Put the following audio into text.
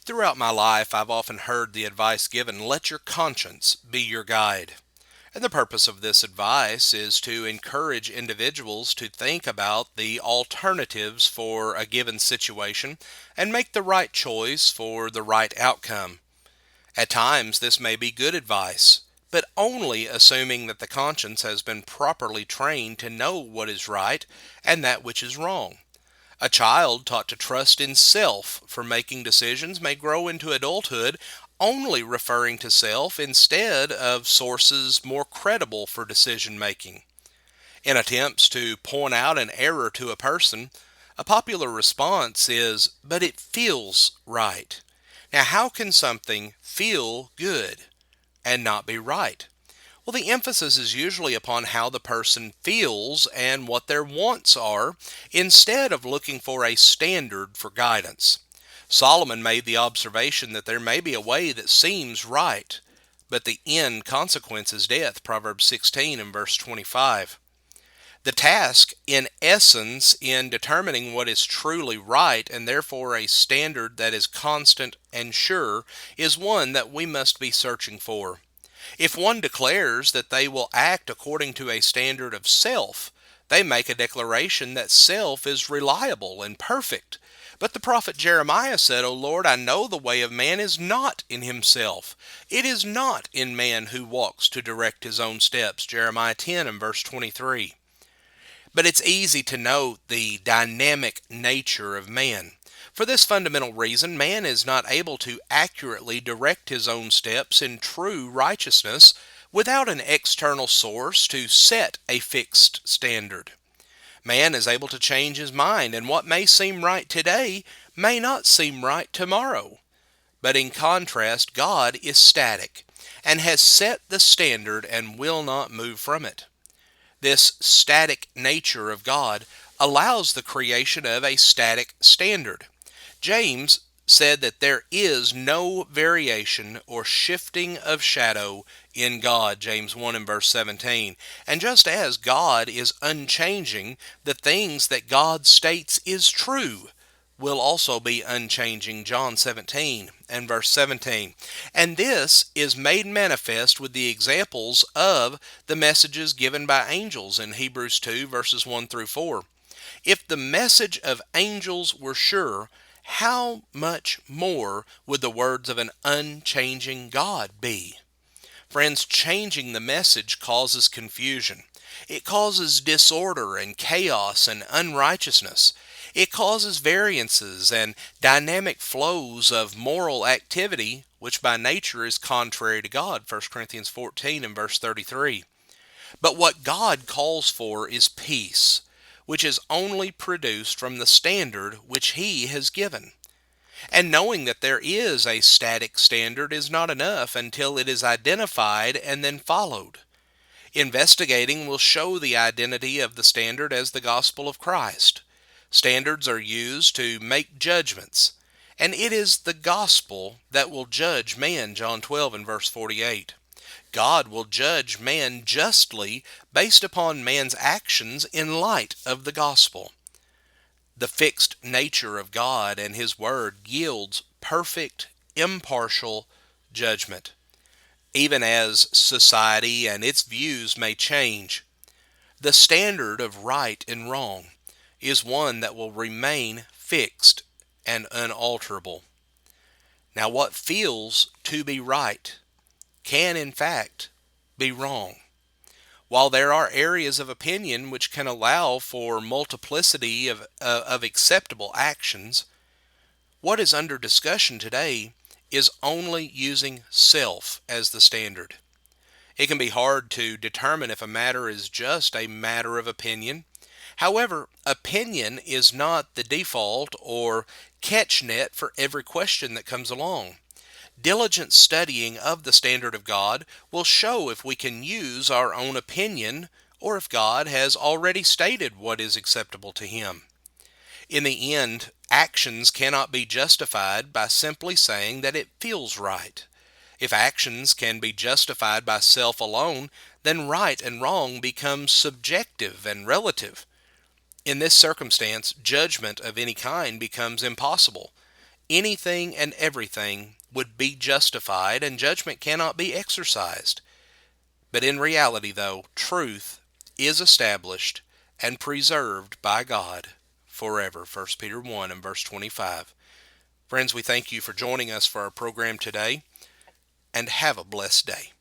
Throughout my life, I've often heard the advice given, let your conscience be your guide. And the purpose of this advice is to encourage individuals to think about the alternatives for a given situation and make the right choice for the right outcome. At times, this may be good advice, but only assuming that the conscience has been properly trained to know what is right and that which is wrong. A child taught to trust in self for making decisions may grow into adulthood only referring to self instead of sources more credible for decision making. In attempts to point out an error to a person, a popular response is, but it feels right. Now, how can something feel good and not be right? Well, the emphasis is usually upon how the person feels and what their wants are, instead of looking for a standard for guidance. Solomon made the observation that there may be a way that seems right, but the end consequence is death, Proverbs 16 and verse 25. The task, in essence, in determining what is truly right and therefore a standard that is constant and sure, is one that we must be searching for. If one declares that they will act according to a standard of self, they make a declaration that self is reliable and perfect. But the prophet Jeremiah said, O Lord, I know the way of man is not in himself. It is not in man who walks to direct his own steps. Jeremiah 10 and verse 23. But it's easy to note the dynamic nature of man. For this fundamental reason, man is not able to accurately direct his own steps in true righteousness without an external source to set a fixed standard. Man is able to change his mind, and what may seem right today may not seem right tomorrow. But in contrast, God is static and has set the standard and will not move from it. This static nature of God allows the creation of a static standard. James said that there is no variation or shifting of shadow in God, James 1 and verse 17. And just as God is unchanging, the things that God states is true will also be unchanging, John 17 and verse 17. And this is made manifest with the examples of the messages given by angels in Hebrews 2 verses 1 through 4. If the message of angels were sure, how much more would the words of an unchanging God be? Friends, changing the message causes confusion. It causes disorder and chaos and unrighteousness. It causes variances and dynamic flows of moral activity, which by nature is contrary to God, 1 Corinthians 14 and verse 33. But what God calls for is peace, which is only produced from the standard which He has given. And knowing that there is a static standard is not enough until it is identified and then followed. Investigating will show the identity of the standard as the gospel of Christ. Standards are used to make judgments, and it is the gospel that will judge man, John 12 and verse 48. God will judge man justly based upon man's actions in light of the gospel. The fixed nature of God and His Word yields perfect, impartial judgment. Even as society and its views may change, the standard of right and wrong is one that will remain fixed and unalterable. Now, what feels to be right can in fact be wrong. While there are areas of opinion which can allow for multiplicity of acceptable actions, what is under discussion today is only using self as the standard. It can be hard to determine if a matter is just a matter of opinion. However, opinion is not the default or catch net for every question that comes along. Diligent studying of the standard of God will show if we can use our own opinion or if God has already stated what is acceptable to Him. In the end, actions cannot be justified by simply saying that it feels right. If actions can be justified by self alone, then right and wrong become subjective and relative. In this circumstance, judgment of any kind becomes impossible. anything and everything would be justified, and judgment cannot be exercised. But in reality, though, truth is established and preserved by God forever. 1 Peter 1 and verse 25. Friends, we thank you for joining us for our program today, and have a blessed day.